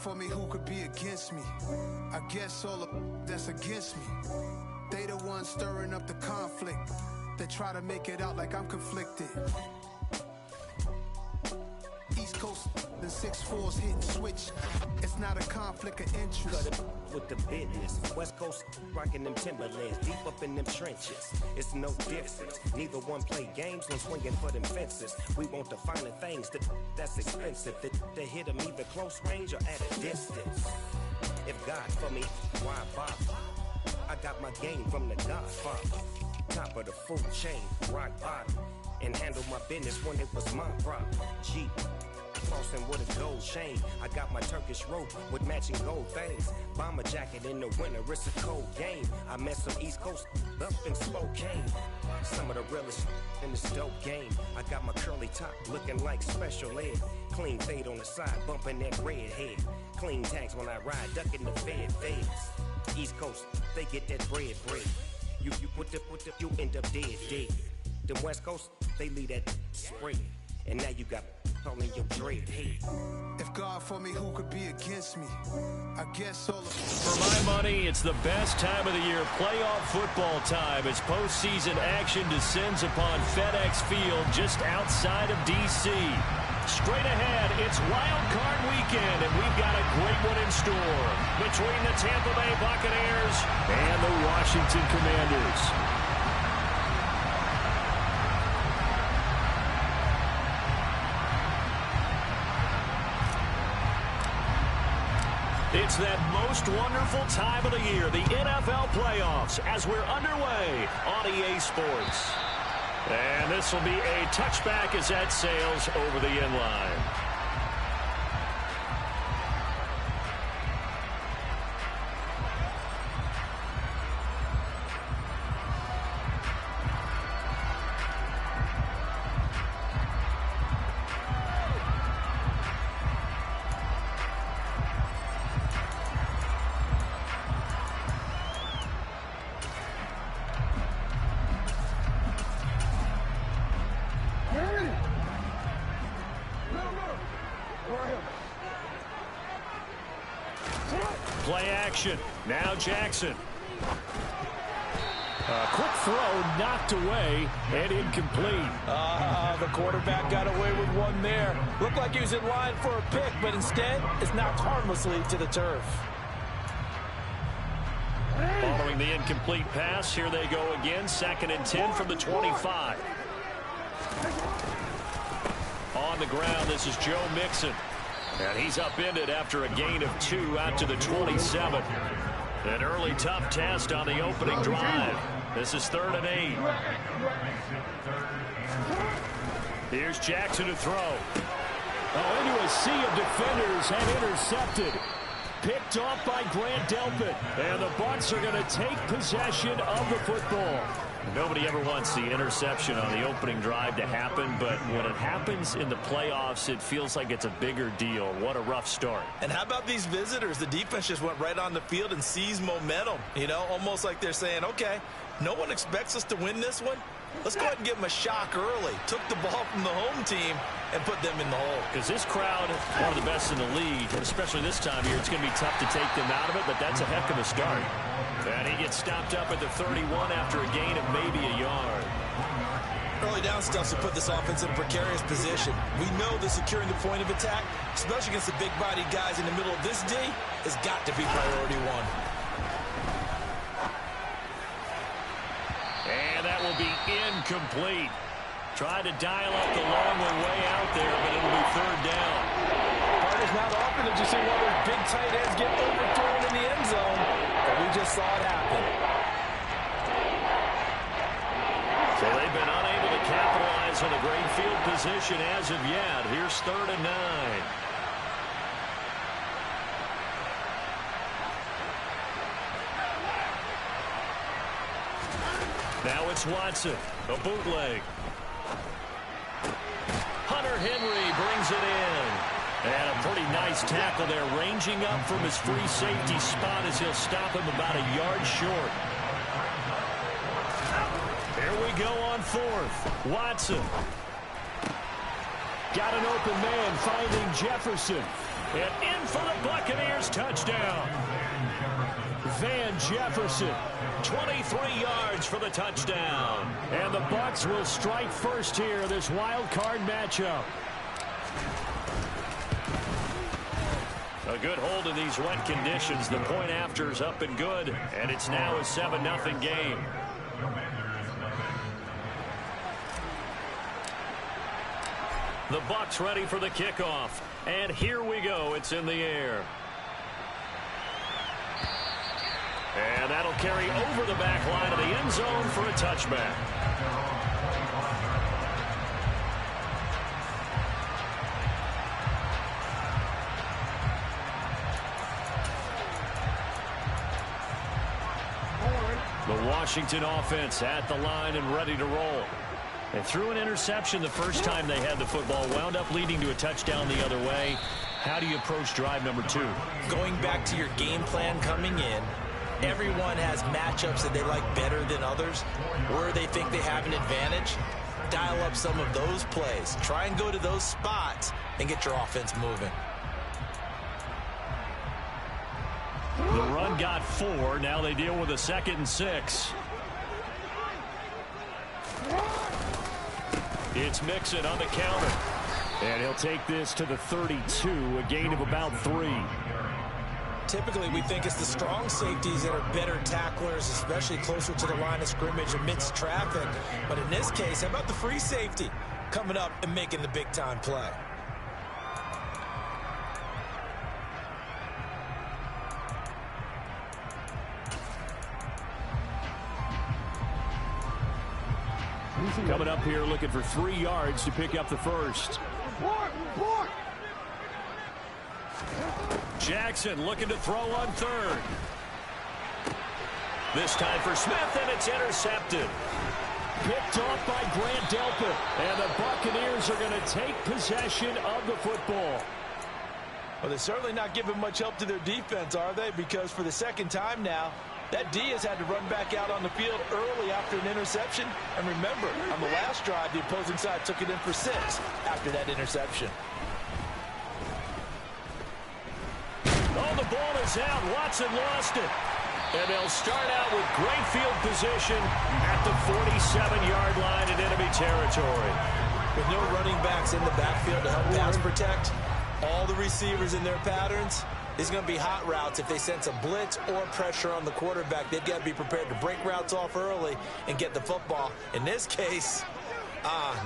for me, who could be against me? I guess all of that's against me. They the ones stirring up the conflict. They try to make it out like I'm conflicted. East Coast, the 6'4's hitting switch. It's not a conflict of interest. Cut it with the business. West Coast rocking them Timberlands, deep up in them trenches. It's no difference. Neither one play games when swinging for them fences. We want the finer things that's expensive. That hit them either close range or at a distance. If God for me, why bother? I got my game from the Godfather. Top of the food chain, rock bottom. And handle my business when it was my problem. Jeep, crossing with a gold chain. I got my Turkish rope with matching gold things. Bomber jacket in the winter, it's a cold game. I met some East Coast up in Spokane. Some of the realest in this dope game. I got my curly top looking like special ed. Clean fade on the side, bumping that red head. Clean tags when I ride, ducking the fades. East Coast, they get that bread. You put the, you end up dead. Them West Coast, they leave that spread. And now you got all in your dread head. If God for me, who could be against me? I guess all of... For my money, it's the best time of the year, playoff football time, as postseason action descends upon FedEx Field just outside of D.C. Straight ahead, it's Wild Card Weekend, and we've got a great one in store between the Tampa Bay Buccaneers and the Washington Commanders. It's that most wonderful time of the year, the NFL playoffs, as we're underway on EA Sports. And this will be a touchback as that sails over the end line. Play action. Now Jackson. A quick throw knocked away and incomplete. The quarterback got away with one there. Looked like he was in line for a pick, but instead it's knocked harmlessly to the turf. Following the incomplete pass, here they go again. 2nd and 10 from the 25. On the ground, this is Joe Mixon. And he's upended after a gain of 2 out to the 27. An early tough test on the opening drive. This is 3rd and 8. Here's Jackson to throw. Oh, into a sea of defenders and intercepted. Picked off by Grant Delpit. And the Bucs are going to take possession of the football. Nobody ever wants the interception on the opening drive to happen, but when it happens in the playoffs, it feels like it's a bigger deal. What a rough start. And how about these visitors? The defense just went right on the field and seized momentum. You know, almost like they're saying, okay, no one expects us to win this one. Let's go ahead and give them a shock early. Took the ball from the home team and put them in the hole. Because this crowd, one of the best in the league, and especially this time of year, it's going to be tough to take them out of it, but that's a heck of a start. And he gets stopped up at the 31 after a gain of maybe a yard. Early down stuff to put this offense in a precarious position. We know that securing the point of attack, especially against the big-bodied guys in the middle of this D, has got to be priority one. And that will be incomplete. Tried to dial up the long one way out there, but it'll be 3rd down. It's not often that you see one of those big tight ends get overthrown in the end zone, but we just saw it happen. So they've been unable to capitalize on a great field position as of yet. Here's 3rd and 9. Now it's Watson, a bootleg. Hunter Henry brings it in. And a pretty nice tackle there, ranging up from his free safety spot as he'll stop him about a yard short. Here we go on 4th. Watson. Got an open man finding Jefferson. And in for the Buccaneers touchdown. Van Jefferson, 23 yards for the touchdown. And the Bucs will strike first here, this wild card matchup. A good hold in these wet conditions. The point after is up and good, and it's now a 7-0 game. The Bucs ready for the kickoff. And here we go. It's in the air. And that'll carry over the back line of the end zone for a touchback. The Washington offense at the line and ready to roll. They threw an interception the first time they had the football, wound up leading to a touchdown the other way. How do you approach drive number 2? Going back to your game plan coming in, everyone has matchups that they like better than others, where they think they have an advantage. Dial up some of those plays. Try and go to those spots and get your offense moving. The run got 4. Now they deal with a 2nd and 6. It's Mixon on the counter. And he'll take this to the 32, a gain of about 3. Typically, we think it's the strong safeties that are better tacklers, especially closer to the line of scrimmage amidst traffic. But in this case, how about the free safety coming up and making the big-time play? Coming up here looking for 3 yards to pick up the first. Jackson looking to throw on 3rd. This time for Smith, and it's intercepted. Picked off by Grant Delpit. And the Buccaneers are going to take possession of the football. Well, they're certainly not giving much help to their defense, are they? Because for the 2nd time now, that D has had to run back out on the field early after an interception. And remember, on the last drive, the opposing side took it in for 6 after that interception. Oh, the ball is out. Watson lost it. And they'll start out with great field position at the 47-yard line in enemy territory. With no running backs in the backfield to help pass protect, all the receivers in their patterns, it's going to be hot routes. If they sense a blitz or pressure on the quarterback, they've got to be prepared to break routes off early and get the football. In this case,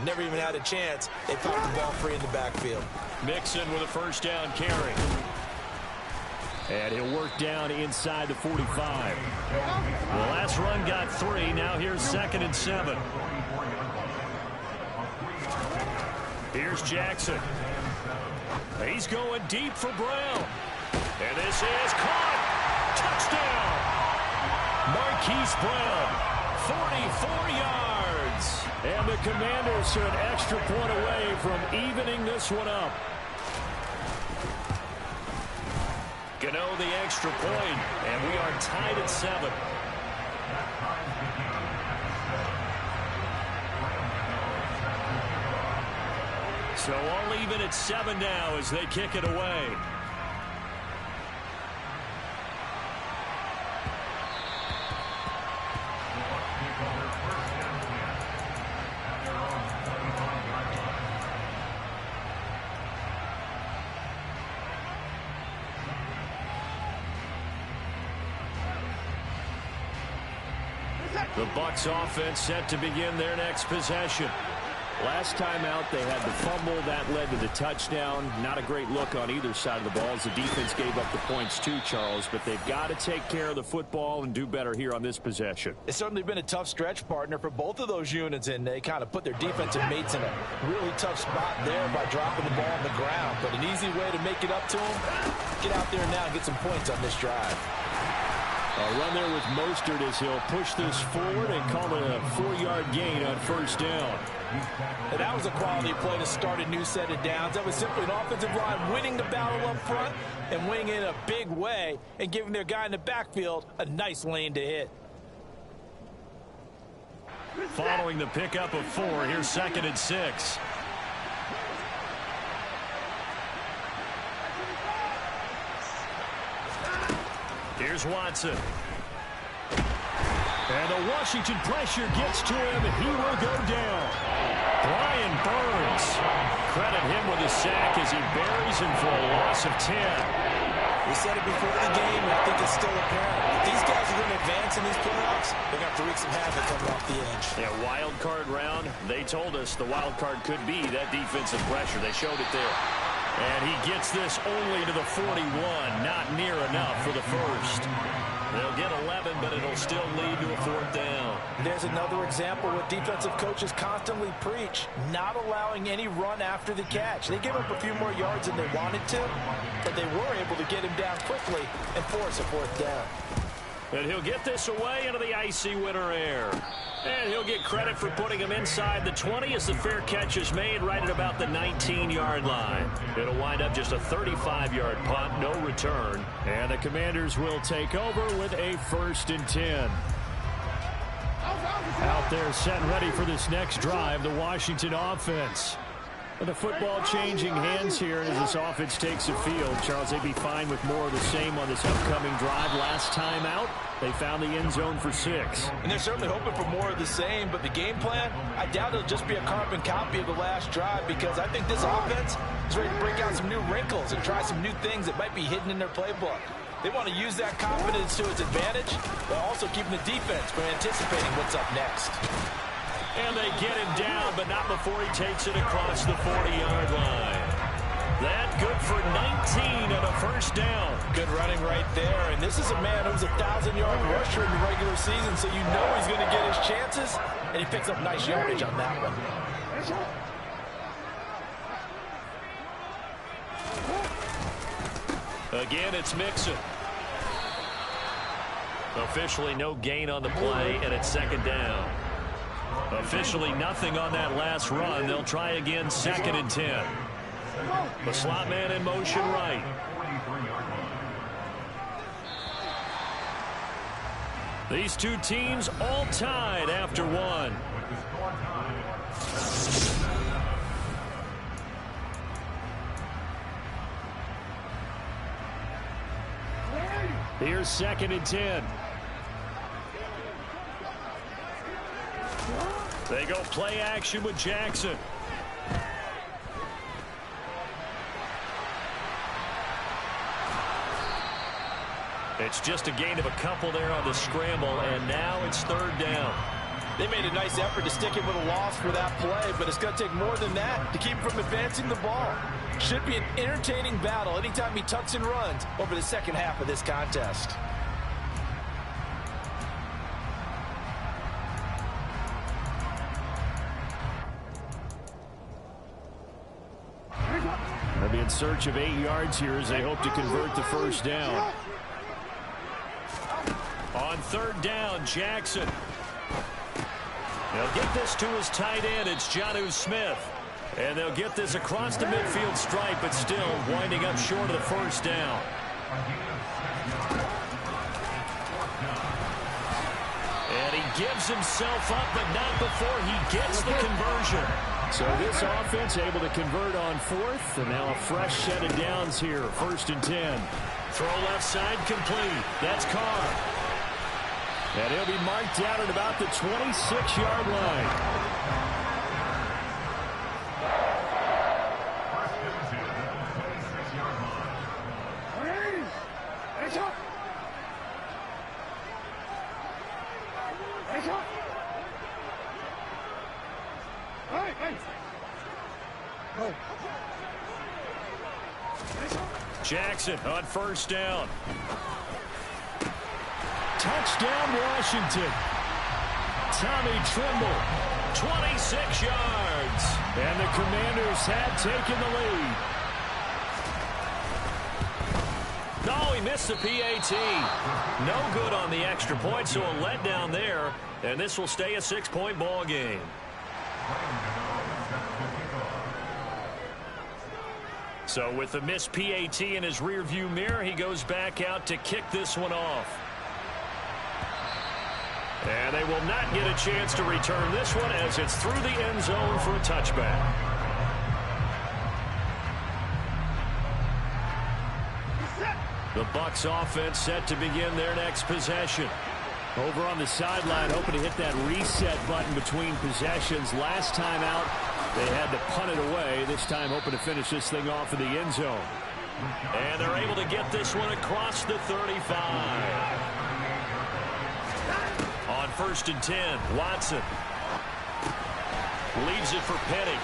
never even had a chance. They popped the ball free in the backfield. Mixon with a first down carry. And he'll work down inside the 45. The last run got 3. Now here's 2nd and 7. Here's Jackson. He's going deep for Brown. And this is caught. Touchdown. Marquise Brown, 44 yards. And the Commanders are an extra point away from evening this one up. Gano the extra point, and we are tied at 7. So all even at 7 now as they kick it away. The Bucs offense set to begin their next possession. Last time out, they had the fumble. That led to the touchdown. Not a great look on either side of the ball as the defense gave up the points too, Charles. But they've got to take care of the football and do better here on this possession. It's certainly been a tough stretch, partner, for both of those units, and they kind of put their defensive mates in a really tough spot there by dropping the ball on the ground. But an easy way to make it up to them, get out there now and get some points on this drive. A run there with Mostert as he'll push this forward and call it a 4-yard gain on first down. And that was a quality play to start a new set of downs. That was simply an offensive line winning the battle up front and winning in a big way and giving their guy in the backfield a nice lane to hit. Following the pickup of 4, here's 2nd and 6. Here's Watson. And the Washington pressure gets to him, and he will go down. Brian Burns. Credit him with a sack as he buries him for a loss of 10. We said it before the game, and I think it's still apparent. If these guys are going to advance in these playoffs, they're going to have to wreak some havoc coming off the edge. Yeah, wild card round. They told us the wild card could be that defensive pressure. They showed it there. And he gets this only to the 41. Not near enough for the first. They'll get 11, but it'll still lead to a 4th down. There's another example what defensive coaches constantly preach, not allowing any run after the catch. They give up a few more yards than they wanted to, but they were able to get him down quickly and force a 4th down. And he'll get this away into the icy winter air. And he'll get credit for putting him inside the 20 as the fair catch is made right at about the 19-yard line. It'll wind up just a 35-yard punt, no return. And the Commanders will take over with a 1st and 10. Out there set and ready for this next drive, the Washington offense. And the football changing hands here as this offense takes the field. Charles, they'd be fine with more of the same on this upcoming drive. Last time out, they found the end zone for 6. And they're certainly hoping for more of the same, but the game plan, I doubt it'll just be a carbon copy of the last drive, because I think this offense is ready to break out some new wrinkles and try some new things that might be hidden in their playbook. They want to use that confidence to its advantage, while also keeping the defense from anticipating what's up next. And they get him down, but not before he takes it across the 40-yard line. That good for 19 and a 1st down. Good running right there. And this is a man who's a 1,000-yard rusher in the regular season, so you know he's going to get his chances, and he picks up nice yardage on that one. Again, it's Mixon. Officially no gain on the play, and it's 2nd down. Officially nothing on that last run. They'll try again, 2nd and 10. The slot man in motion right. These two teams all tied after 1. Here's 2nd and 10. They go play action with Jackson. It's just a gain of a couple there on the scramble, and now it's 3rd down. They made a nice effort to stick him with a loss for that play, but it's going to take more than that to keep him from advancing the ball. Should be an entertaining battle anytime he tucks and runs over the second half of this contest. They'll be in search of 8 yards here as they hope to convert the 1st down. On 3rd down, Jackson. They'll get this to his tight end. It's Jonnu Smith. And they'll get this across the midfield stripe, but still winding up short of the 1st down. And he gives himself up, but not before he gets the conversion. So this offense able to convert on 4th, and now a fresh set of downs here. 1st and 10. Throw left side complete. That's Carr. And he'll be marked out at about the 26-yard line. Jackson on 1st down. Touchdown, Washington. Tommy Tremble, 26 yards. And the Commanders have taken the lead. No, he missed the PAT. No good on the extra point, so a letdown there. And this will stay a 6-point ball game. So with the missed PAT in his rearview mirror, he goes back out to kick this one off. And they will not get a chance to return this one as it's through the end zone for a touchback. The Bucs offense set to begin their next possession. Over on the sideline, hoping to hit that reset button between possessions. Last time out, they had to punt it away. This time, hoping to finish this thing off in the end zone. And they're able to get this one across the 35. On 1st and 10, Watson leaves it for Penny.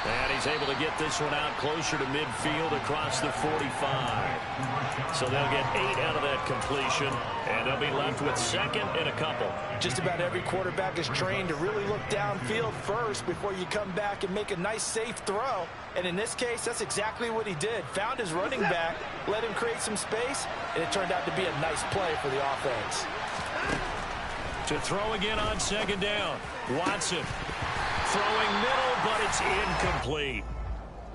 And he's able to get this one out closer to midfield across the 45. So they'll get 8 out of that completion, and they'll be left with 2nd and a couple. Just about every quarterback is trained to really look downfield first before you come back and make a nice, safe throw. And in this case, that's exactly what he did. Found his running back, let him create some space, and it turned out to be a nice play for the offense. To throw again on 2nd down, Watson. Throwing middle, but it's incomplete.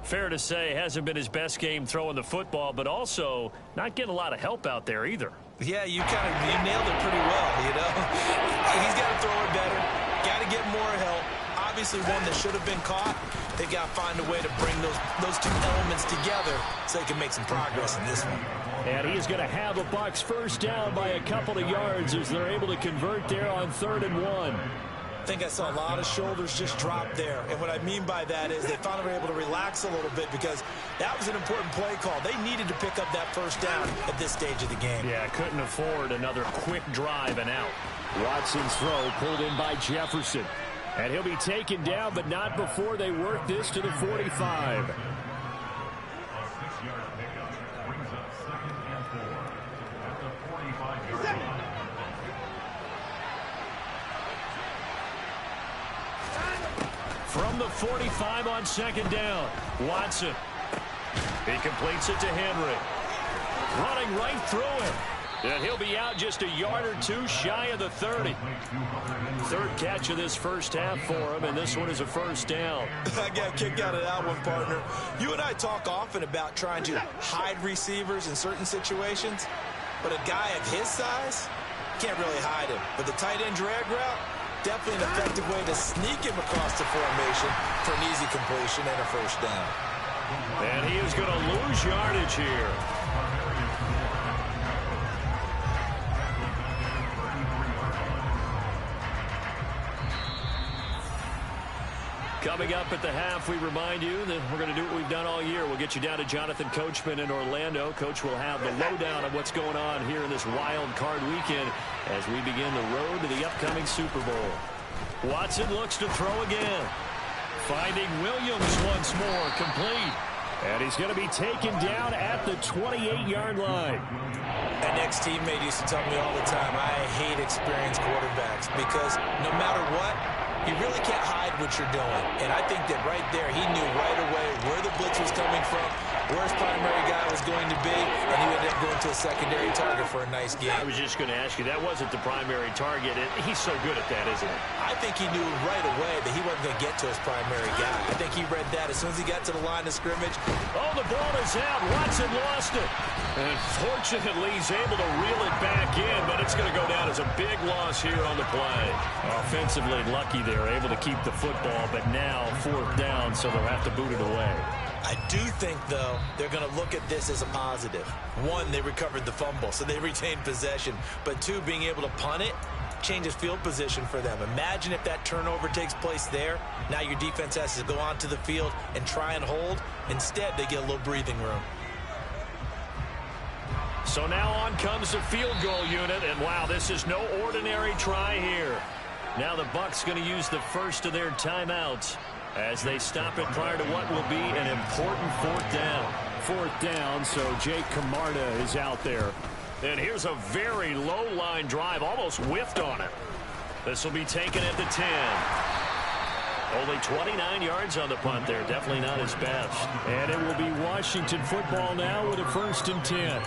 Fair to say, hasn't been his best game throwing the football, but also not getting a lot of help out there either. Yeah, you nailed it pretty well, you know. He's got to throw it better, got to get more help. Obviously one that should have been caught. They got to find a way to bring those two elements together so they can make some progress in this one. And he's going to have a Bucs first down by a couple of yards as they're able to convert there on 3rd and 1. I think I saw a lot of shoulders just drop there. And what I mean by that is they finally were able to relax a little bit because that was an important play call. They needed to pick up that first down at this stage of the game. Yeah, couldn't afford another quick drive and out. Watson's throw pulled in by Jefferson. And he'll be taken down, but not before they work this to the 45. From the 45 on 2nd down, Watson. He completes it to Henry. Running right through him. And he'll be out just a yard or two shy of the 30. 3rd catch of this first half for him, and this one is a first down. I got a kick out of that one, partner. You and I talk often about trying to hide receivers in certain situations, but a guy of his size, can't really hide him. But the tight end drag route, definitely an effective way to sneak him across the formation for an easy completion and a first down. And he is going to lose yardage here. Coming up at the half, we remind you that we're going to do what we've done all year. We'll get you down to Jonathan Coachman in Orlando. Coach will have the lowdown of what's going on here in this wild card weekend as we begin the road to the upcoming Super Bowl. Watson looks to throw again. Finding Williams once more, complete. And he's going to be taken down at the 28-yard line. An ex-teammate used to tell me all the time, I hate experienced quarterbacks because no matter what, you really can't hide what you're doing. And I think that right there, he knew right away where the blitz was coming from, where his primary guy was going to be, and he ended up going to a secondary target for a nice game. I was just going to ask you, that wasn't the primary target. He's so good at that, isn't he? I think he knew right away that he wasn't going to get to his primary guy. I think he read that as soon as he got to the line of scrimmage. Oh, the ball is out. Watson lost it. And fortunately, he's able to reel it back in, but it's going to go down as a big loss here on the play. Offensively lucky they're able to keep the football, but now 4th down, so they'll have to boot it away. I do think, though, they're going to look at this as a positive. 1, they recovered the fumble, so they retained possession. But 2, being able to punt it changes field position for them. Imagine if that turnover takes place there. Now your defense has to go onto the field and try and hold. Instead, they get a little breathing room. So now on comes the field goal unit, and wow, this is no ordinary try here. Now the Bucs going to use the first of their timeouts as they stop it prior to what will be an important 4th down. 4th down, so Jake Camarda is out there. And here's a very low line drive, almost whiffed on it. This will be taken at the 10. Only 29 yards on the punt there. Definitely not his best. And it will be Washington football now with a 1st and 10.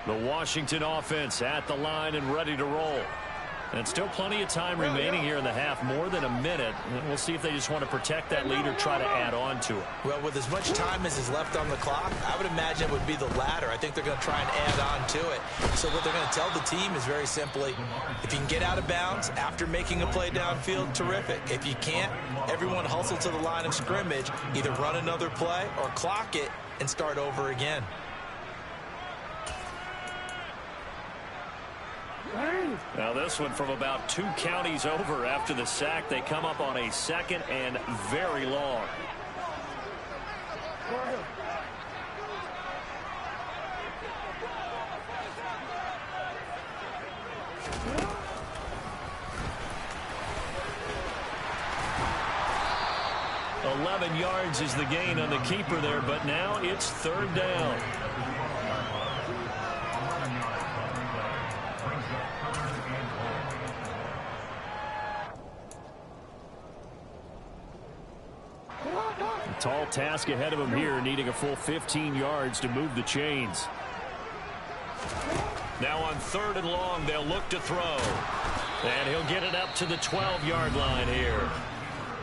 The Washington offense at the line and ready to roll. And still plenty of time remaining here in the half, more than a minute. We'll see if they just want to protect that lead or try to add on to it. Well, with as much time as is left on the clock, I would imagine it would be the latter. I think they're going to try and add on to it. So what they're going to tell the team is very simply, if you can get out of bounds after making a play downfield, terrific. If you can't, everyone hustle to the line of scrimmage, either run another play or clock it and start over again. Now this one from about 2 counties over after the sack. They come up on a 2nd and very long. $11 yards is the gain on the keeper there, but now it's 3rd down. Tall task ahead of him here, needing a full 15 yards to move the chains. Now on 3rd and long, they'll look to throw. And he'll get it up to the 12-yard line here.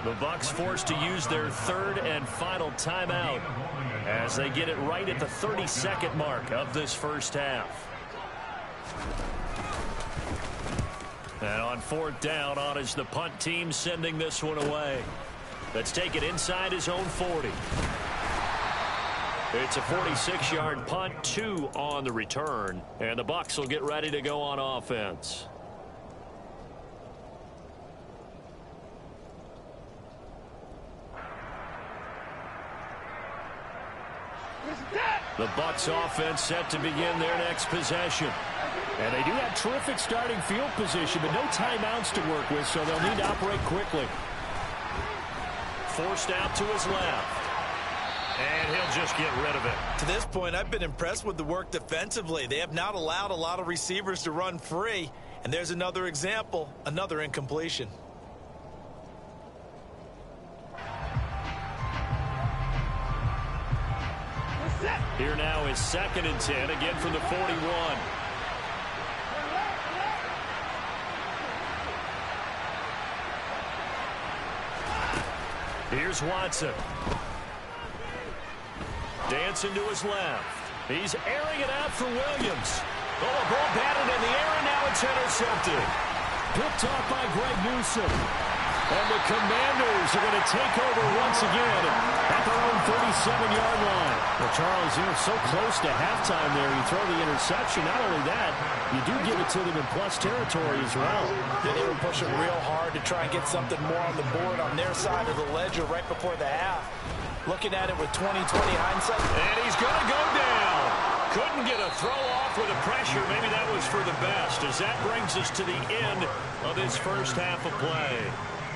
The Bucs forced to use their 3rd and final timeout as they get it right at the 32nd mark of this first half. And on 4th down, on is the punt team sending this one away. Let's take it inside his own 40. It's a 46-yard punt, 2 on the return, and the Bucs will get ready to go on offense. The Bucs offense set to begin their next possession. And they do have terrific starting field position, but no timeouts to work with, so they'll need to operate quickly. Forced out to his left. And he'll just get rid of it. To this point, I've been impressed with the work defensively. They have not allowed a lot of receivers to run free. And there's another example, another incompletion. Here now is 2nd and 10, again from the 41. Here's Watson. Dancing to his left. He's airing it out for Williams. Oh, a ball batted in the air, and now it's intercepted. Picked off by Greg Newsome. And the Commanders are going to take over once again at their own 37-yard line. Well, Charles, you're so close to halftime there. You throw the interception. Not only that, you do give it to them in plus territory as well. Yeah, they were pushing real hard to try and get something more on the board on their side of the ledger right before the half. Looking at it with 20/20 hindsight. And he's going to go down. Couldn't get a throw off with the pressure. Maybe that was for the best, as that brings us to the end of this first half of play.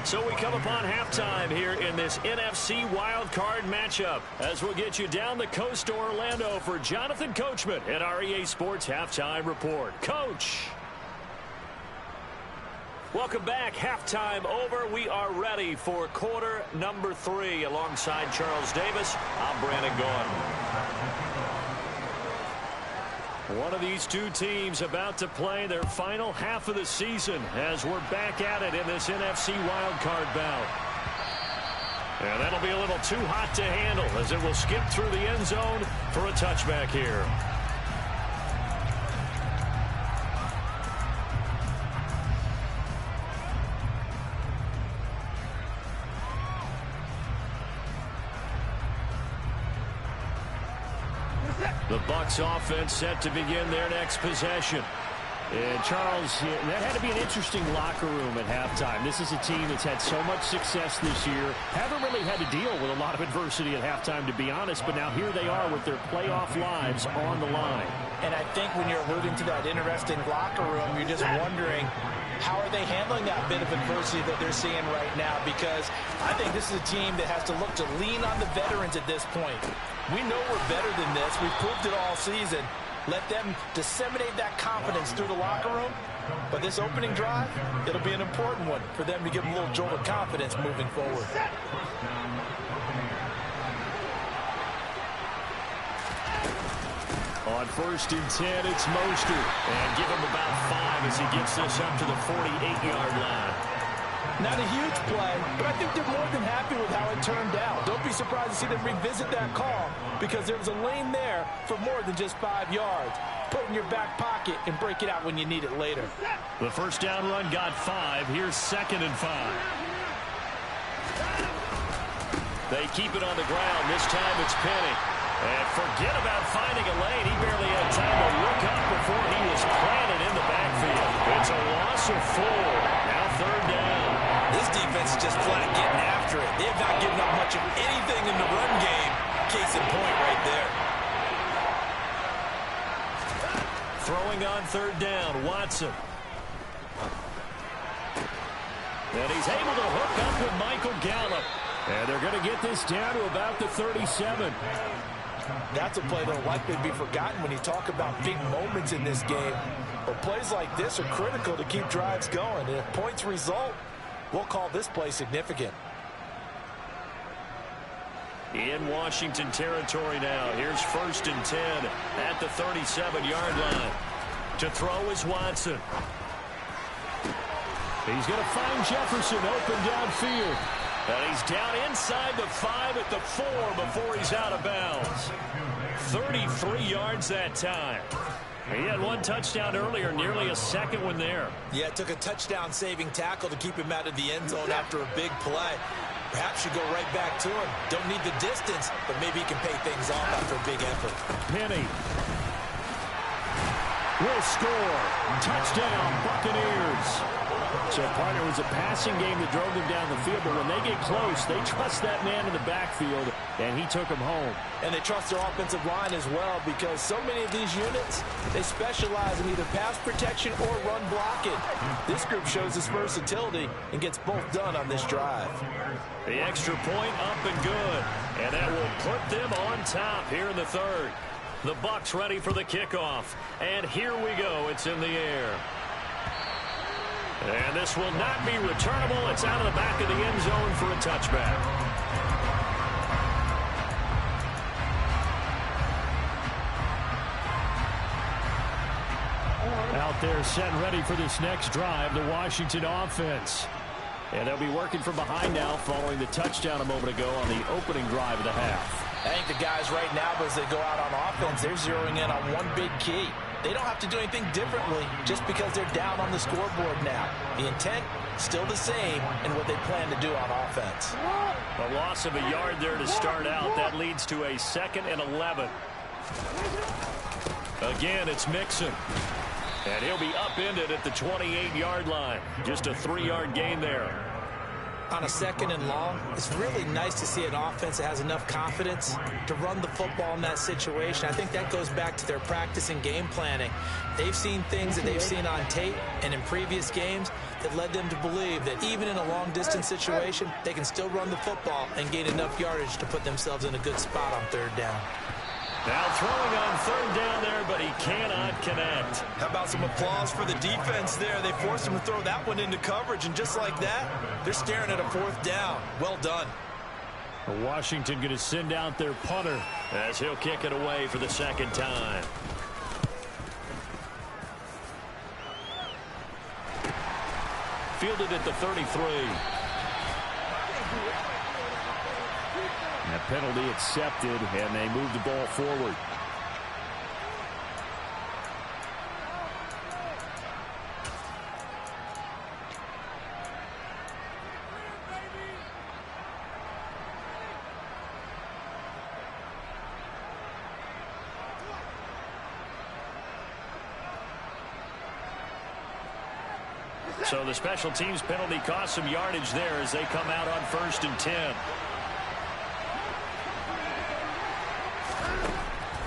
So we come upon halftime here in this NFC wildcard matchup, as we'll get you down the coast to Orlando for Jonathan Coachman at our EA Sports Halftime Report. Coach. Welcome back. Halftime over. We are ready for quarter number 3. Alongside Charles Davis, I'm Brandon Gaudin. One of these two teams about to play their final half of the season as we're back at it in this NFC wildcard bout. And that'll be a little too hot to handle as it will skip through the end zone for a touchback here. The Bucs offense set to begin their next possession. And Charles, that had to be an interesting locker room at halftime. This is a team that's had so much success this year. Haven't really had to deal with a lot of adversity at halftime, to be honest. But now here they are with their playoff lives on the line. And I think when you're alluding to that interesting locker room, you're just wondering, how are they handling that bit of adversity that they're seeing right now? Because I think this is a team that has to look to lean on the veterans at this point. We know we're better than this. We've proved it all season. Let them disseminate that confidence through the locker room. But this opening drive, it'll be an important one for them to give them a little jolt of confidence moving forward. On 1st and 10, it's Mostert. And give him about 5 as he gets this up to the 48-yard line. Not a huge play, but I think they're more than happy with how it turned out. Don't be surprised to see them revisit that call because there was a lane there for more than just 5 yards. Put it in your back pocket and break it out when you need it later. The first down run got 5. Here's 2nd and 5. They keep it on the ground. This time it's Penny. And forget about finding a lane. He barely had time to look up before he was planted in the backfield. It's a loss of 4. Now 3rd down. This defense is just flat getting after it. They have not given up much of anything in the run game. Case in point right there. Throwing on 3rd down, Watson. And he's able to hook up with Michael Gallup. And they're going to get this down to about the 37. That's a play that will likely be forgotten when you talk about big moments in this game. But plays like this are critical to keep drives going. And if points result, we'll call this play significant. In Washington territory now. Here's 1st and 10 at the 37-yard line. To throw is Watson. He's going to find Jefferson open downfield. And he's down inside the 5 at the 4 before he's out of bounds. 33 yards that time. He had 1 touchdown earlier, nearly a 2nd one there. Yeah, it took a touchdown-saving tackle to keep him out of the end zone after a big play. Perhaps you go right back to him. Don't need the distance, but maybe he can pay things off after a big effort. Penny will score. Touchdown, Buccaneers. So, partner, it was a passing game that drove them down the field, but when they get close, they trust that man in the backfield, and he took him home. And they trust their offensive line as well because so many of these units, they specialize in either pass protection or run blocking. This group shows its versatility and gets both done on this drive. The extra point up and good, and that will put them on top here in the 3rd. The Bucs ready for the kickoff, and here we go. It's in the air. And this will not be returnable. It's out of the back of the end zone for a touchback. Out there set and ready for this next drive, the Washington offense. And they'll be working from behind now following the touchdown a moment ago on the opening drive of the half. I think the guys right now, as they go out on offense, they're zeroing in on one big key. They don't have to do anything differently just because they're down on the scoreboard now. The intent, still the same in what they plan to do on offense. A loss of a yard there to start out. That leads to a 2nd and 11. Again, it's Mixon. And he'll be upended at the 28-yard line. Just a 3-yard gain there. On a 2nd and long, it's really nice to see an offense that has enough confidence to run the football in that situation. I think that goes back to their practice and game planning. They've seen things that they've seen on tape and in previous games that led them to believe that even in a long-distance situation, they can still run the football and gain enough yardage to put themselves in a good spot on 3rd down. Now throwing on 3rd down there, but he cannot connect. How about some applause for the defense there? They forced him to throw that one into coverage, and just like that, they're staring at a 4th down. Well done. Washington going to send out their punter as he'll kick it away for the 2nd time. Fielded at the 33. And a penalty accepted, and they move the ball forward. So the special teams penalty cost some yardage there as they come out on 1st and 10.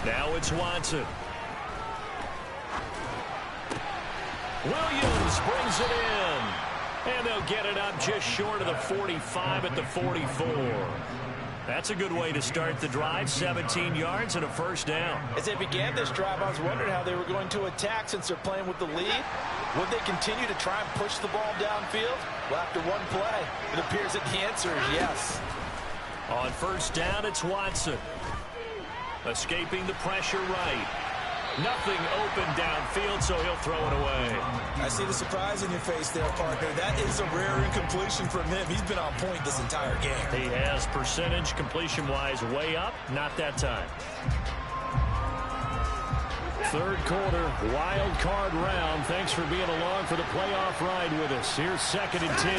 Now it's Watson. Williams brings it in. And they'll get it up just short of the 45 at the 44. That's a good way to start the drive. 17 yards and a 1st down. As they began this drive, I was wondering how they were going to attack since they're playing with the lead. Would they continue to try and push the ball downfield? Well, after one play, it appears that the answer is yes. On 1st down, it's Watson. Escaping the pressure right. Nothing open downfield, so he'll throw it away. I see the surprise in your face there, partner. That is a rare incompletion from him. He's been on point this entire game. He has percentage completion-wise way up. Not that time. Third quarter, wild card round. Thanks for being along for the playoff ride with us. Here's 2nd and 10.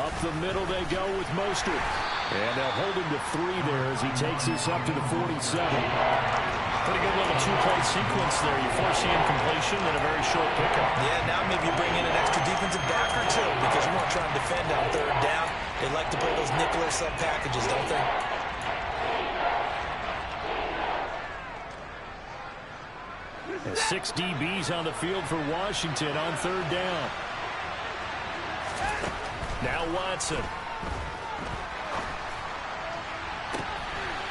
Up the middle they go with Mostert. And they'll hold him to 3 there as he takes this up to the 47. Pretty good little two-play sequence there. You force the incompletion and a very short pickup. Yeah, now maybe you bring in an extra defensive back or two because you want to try and defend on 3rd down. They like to play those nickel or sub packages, don't they? And 6 DBs on the field for Washington on 3rd down. Now Watson.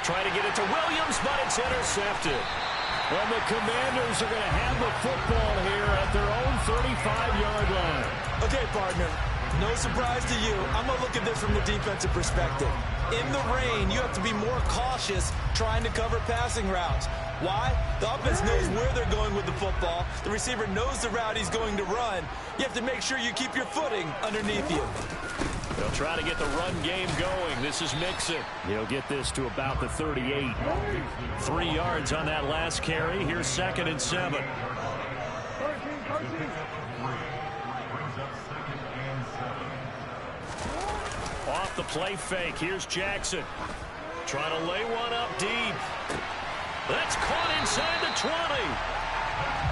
Trying to get it to Williams, but it's intercepted. And the Commanders are going to have the football here at their own 35-yard line. Okay, partner, no surprise to you. I'm going to look at this from the defensive perspective. In the rain, you have to be more cautious trying to cover passing routes. Why? The offense knows where they're going with the football. The receiver knows the route he's going to run. You have to make sure you keep your footing underneath you. They'll try to get the run game going. This is Mixon. He'll get this to about the 38. 3 yards on that last carry. Here's 2nd and 7. Off the play fake. Here's Jackson. Trying to lay one up deep. That's caught inside the 20.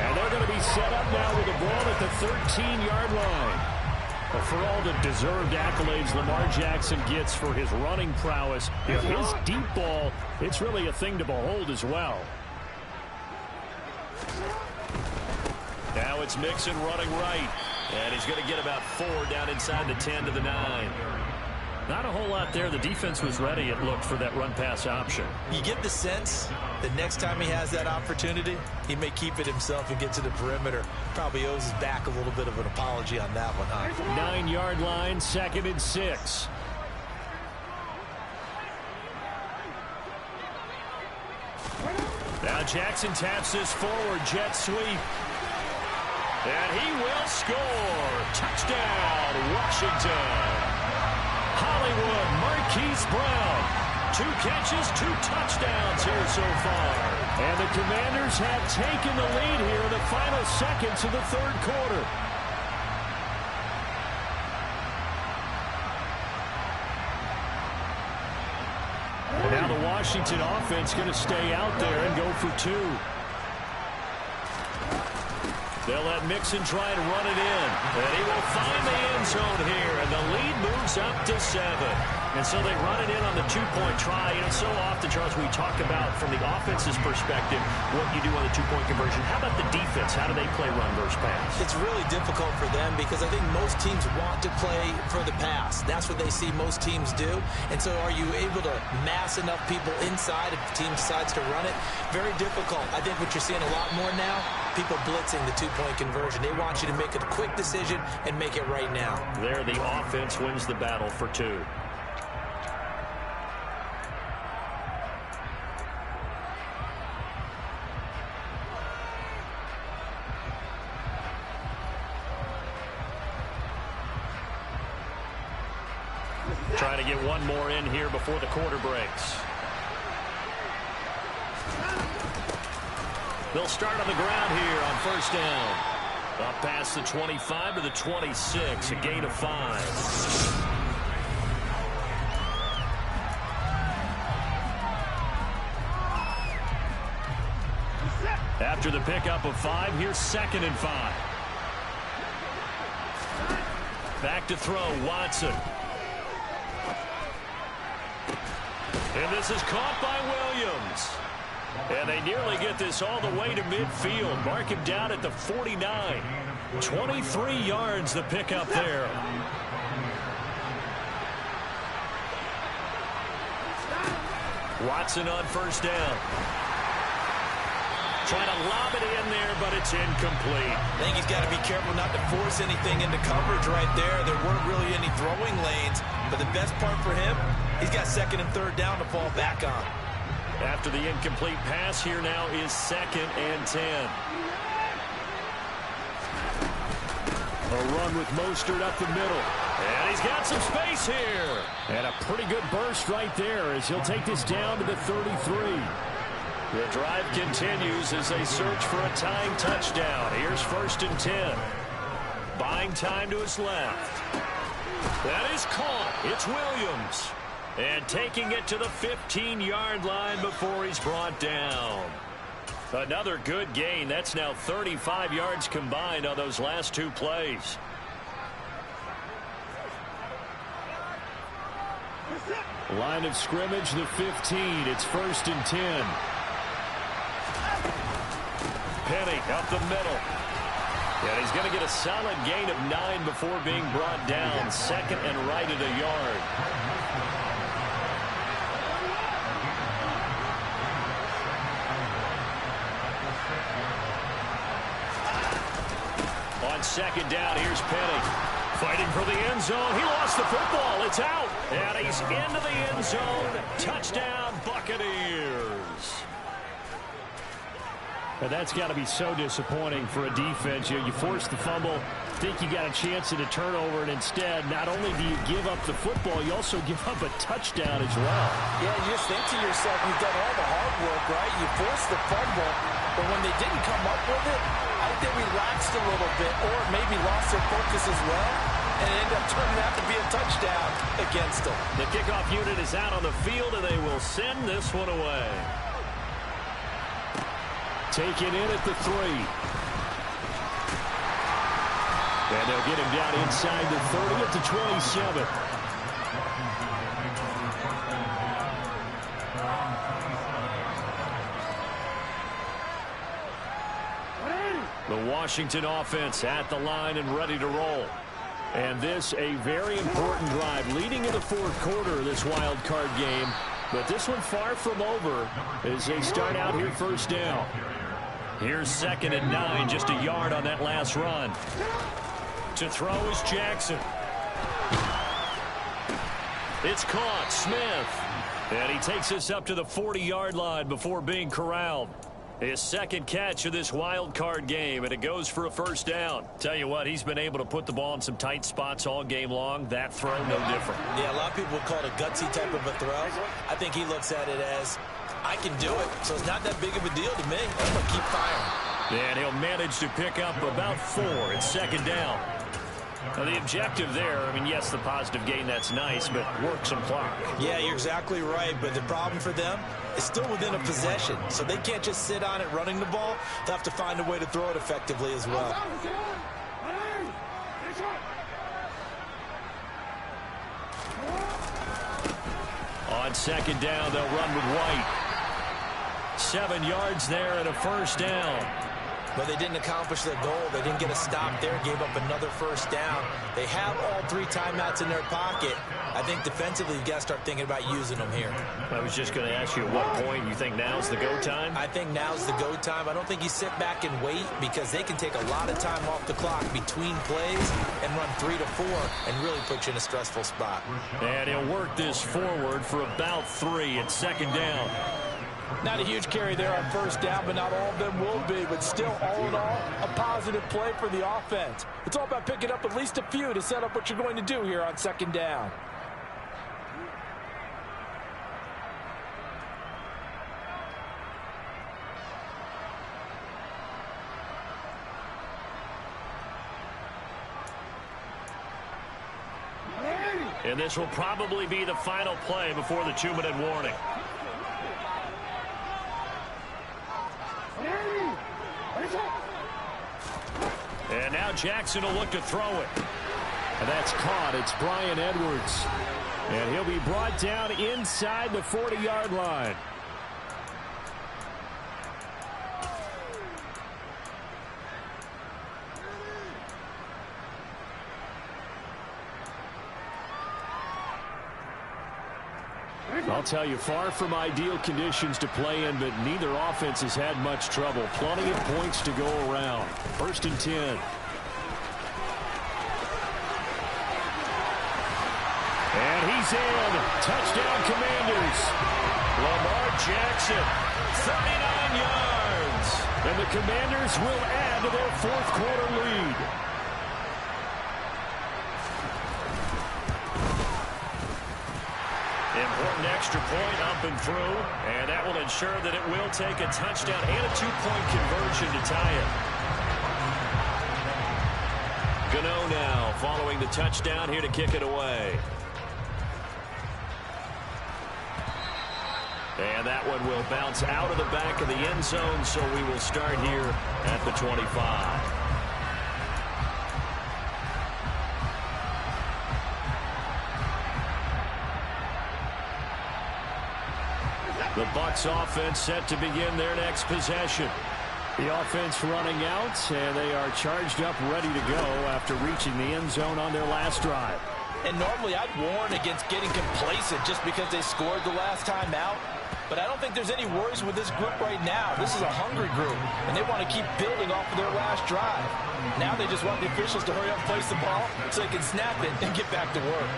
And they're going to be set up now with the ball at the 13-yard line. Well, for all the deserved accolades Lamar Jackson gets for his running prowess, his deep ball, it's really a thing to behold as well. Now it's Mixon running right. And he's going to get about 4 down inside the 10 to the 9. Not a whole lot there. The defense was ready, it looked, for that run-pass option. You get the sense that next time he has that opportunity, he may keep it himself and get to the perimeter. Probably owes his back a little bit of an apology on that one, huh? 9-yard line, 2nd and 6. Now Jackson taps this forward, jet sweep. And he will score. Touchdown, Washington. Hollywood, Marquise Brown. 2 catches, 2 touchdowns here so far. And the Commanders have taken the lead here in the final seconds of the 3rd quarter. And now the Washington offense going to stay out there and go for 2. They'll let Mixon try and run it in. And he will find the end zone here. And the lead moves up to 7. And so they run it in on the 2-point try. You know, so often, Charles, we talk about, from the offense's perspective, what you do on the 2-point conversion. How about the defense? How do they play run versus pass? It's really difficult for them because I think most teams want to play for the pass. That's what they see most teams do. And so are you able to mass enough people inside if the team decides to run it? Very difficult. I think what you're seeing a lot more now, people blitzing the 2-point conversion. They want you to make a quick decision and make it right now. There, the offense wins the battle for 2. Trying to get one more in here before the quarter breaks. They'll start on the ground here on 1st down. Up past the 25 to the 26, a gain of 5. After the pickup of 5, here's 2nd and 5. Back to throw, Watson. And this is caught by Williams. And they nearly get this all the way to midfield. Mark him down at the 49. 23 yards the pickup there. Watson on 1st down. Trying to lob it in there, but it's incomplete. I think he's got to be careful not to force anything into coverage right there. There weren't really any throwing lanes. But the best part for him, he's got 2nd and 3rd down to fall back on. After the incomplete pass, here now is 2nd and 10. A run with Mostert up the middle. And he's got some space here. And a pretty good burst right there as he'll take this down to the 33. The drive continues as they search for a tying touchdown. Here's 1st and 10. Buying time to his left. That is caught. It's Williams. And taking it to the 15-yard line before he's brought down. Another good gain. That's now 35 yards combined on those last 2 plays. Line of scrimmage, the 15. It's 1st and 10. Penny up the middle. And he's going to get a solid gain of 9 before being brought down. 2nd and right at a yard. On 2nd down, here's Penny. Fighting for the end zone. He lost the football. It's out. And he's into the end zone. Touchdown, Buccaneers. But that's got to be so disappointing for a defense. You force the fumble, think you got a chance at a turnover, and instead, not only do you give up the football, you also give up a touchdown as well. Yeah, you just think to yourself, you've done all the hard work, right? You forced the fumble, but when they didn't come up with it, I think they relaxed a little bit, or maybe lost their focus as well, and it ended up turning out to be a touchdown against them. The kickoff unit is out on the field, and they will send this one away. Taken in at the 3. And they'll get him down inside the 30 at the 27. The Washington offense at the line and ready to roll. And this a very important drive leading in the 4th quarter of this wild card game. But this one far from over as they start out here 1st down. Here's 2nd and 9, just a yard on that last run. To throw is Jackson. It's caught, Smith. And he takes us up to the 40-yard line before being corralled. His 2nd catch of this wild card game, and it goes for a 1st down. Tell you what, he's been able to put the ball in some tight spots all game long. That throw, no different. Yeah, a lot of people would call it a gutsy type of a throw. I think he looks at it as, I can do it, so it's not that big of a deal to me. I'm going to keep firing. And he'll manage to pick up about 4. It's 2nd down. Now, the objective there, I mean, yes, the positive gain, that's nice, but work some clock. Yeah, you're exactly right, but the problem for them is still within a possession, so they can't just sit on it running the ball. They'll have to find a way to throw it effectively as well. On 2nd down, they'll run with White. 7 yards there and a 1st down. But they didn't accomplish their goal. They didn't get a stop there, gave up another 1st down. They have all 3 timeouts in their pocket. I think defensively you've got to start thinking about using them here. I was just going to ask you at what point you think now's the go time? I think now's the go time. I don't think you sit back and wait because they can take a lot of time off the clock between plays and run 3 to 4 and really put you in a stressful spot. And he'll work this forward for about 3 at 2nd down. Not a huge carry there on 1st down, but not all of them will be. But still, all in all, a positive play for the offense. It's all about picking up at least a few to set up what you're going to do here on 2nd down. And this will probably be the final play before the 2-minute warning. And now Jackson will look to throw it. And that's caught. It's Bryan Edwards. And he'll be brought down inside the 40-yard line. I'll tell you, far from ideal conditions to play in, but neither offense has had much trouble. Plenty of points to go around. 1st and 10. And he's in. Touchdown, Commanders. Lamar Jackson, 39 yards. And the Commanders will add to their fourth quarter lead. Important extra point up and through, and that will ensure that it will take a touchdown and a two-point conversion to tie it. Gano now following the touchdown here to kick it away. And that one will bounce out of the back of the end zone, so we will start here at the 25. The Bucs offense set to begin their next possession. The offense running out, and they are charged up, ready to go after reaching the end zone on their last drive. And normally I'd warn against getting complacent just because they scored the last time out. But I don't think there's any worries with this group right now. This is a hungry group, and they want to keep building off of their last drive. Now they just want the officials to hurry up and place the ball so they can snap it and get back to work.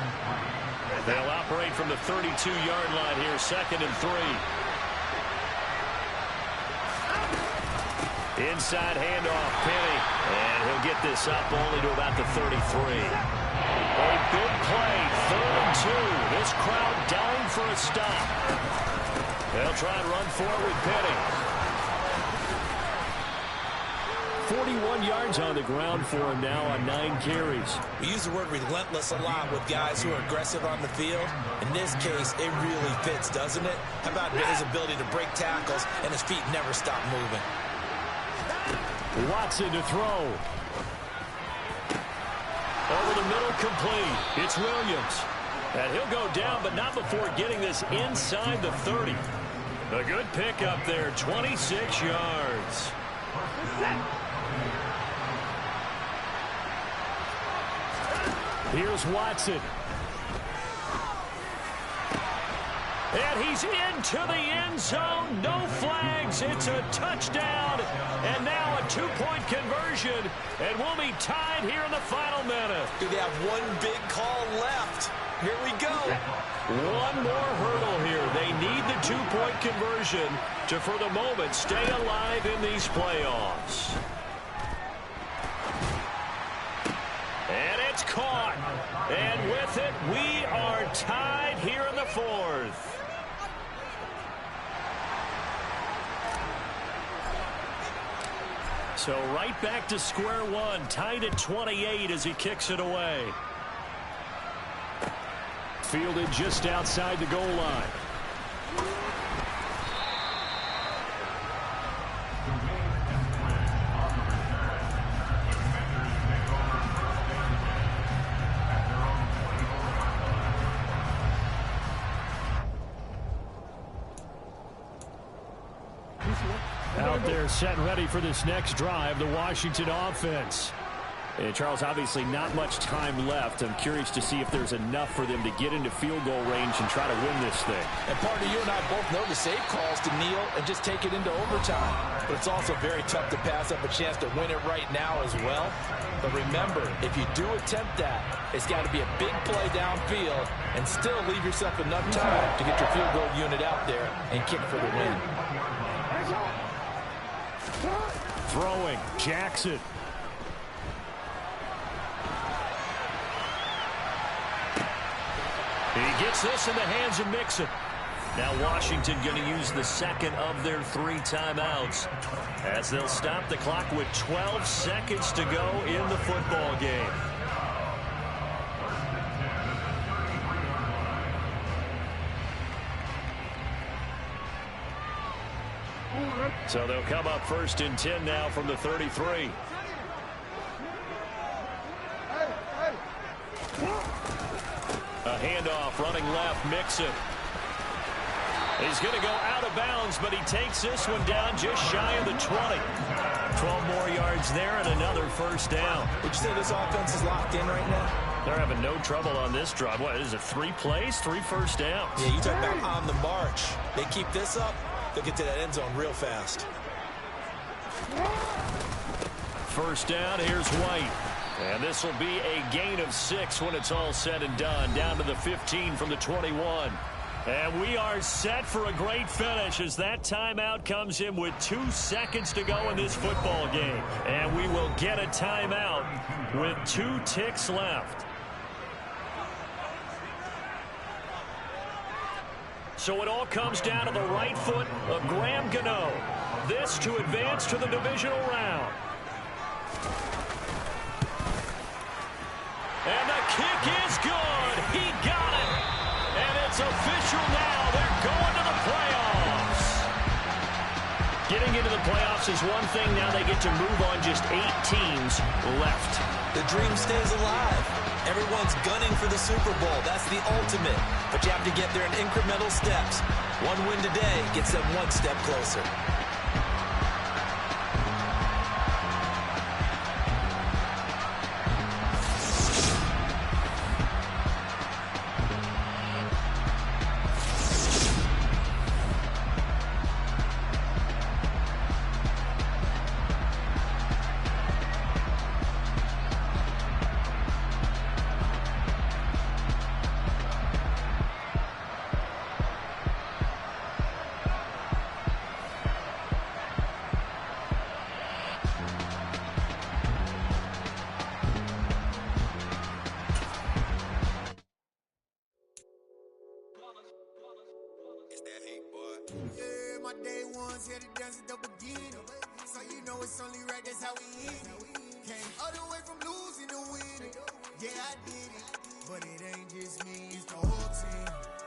They'll operate from the 32-yard line here, 2nd and 3. Inside handoff, Penny, and he'll get this up only to about the 33. A big play, 3rd and 2. This crowd dying for a stop. They'll try and run for it with Penny. 41 yards on the ground for him now on 9 carries. We use the word relentless a lot with guys who are aggressive on the field. In this case, it really fits, doesn't it? How about his ability to break tackles and his feet never stop moving? Watson to throw. Over the middle, complete. It's Williams. And he'll go down, but not before getting this inside the 30. A good pickup there, 26 yards. Here's Watson. And he's into the end zone. No flags. It's a touchdown. And now a 2-point conversion. And we'll be tied here in the final minute. Do they have one big call left? Here we go. One more hurdle here. They need the 2-point conversion to, for the moment, stay alive in these playoffs. And it's caught. And with it, we are tied here in the 4th. So right back to square one, tied at 28 as he kicks it away. Fielded just outside the goal line. Out there set ready for this next drive, the Washington offense. And Charles, obviously not much time left. I'm curious to see if there's enough for them to get into field goal range and try to win this thing. And partner, you and I both know the safe calls to kneel and just take it into overtime. But it's also very tough to pass up a chance to win it right now as well. But remember, if you do attempt that, it's got to be a big play downfield and still leave yourself enough time to get your field goal unit out there and kick for the win. Throwing, Jackson. He gets this in the hands of Mixon. Now Washington going to use the second of their 3 timeouts as they'll stop the clock with 12 seconds to go in the football game. So they'll come up 1st and 10 now from the 33. A handoff running left, Mixon. He's going to go out of bounds, but he takes this one down just shy of the 20. 12 more yards there and another 1st down. Would you say this offense is locked in right now? They're having no trouble on this drive. What is it, 3 plays, 3 first downs? Yeah, you talk about on the march. They keep this up, they'll get to that end zone real fast. 1st down, here's White. And this will be a gain of 6 when it's all said and done. Down to the 15 from the 21. And we are set for a great finish as that timeout comes in with 2 seconds to go in this football game. And we will get a timeout with 2 ticks left. So it all comes down to the right foot of Graham Gano. This to advance to the divisional round. And the kick is good. He got it. And it's official now. They're going to the playoffs. Getting into the playoffs is one thing. Now they get to move on. Just 8 teams left. The dream stays alive. Everyone's gunning for the Super Bowl. That's the ultimate. But you have to get there in incremental steps. One win today gets them 1 step closer. Yeah, my day ones here to dance at the beginning. So you know it's only right, that's how we eat it. Came all the way from losing to winning. Yeah, I did it. But it ain't just me, it's the whole team.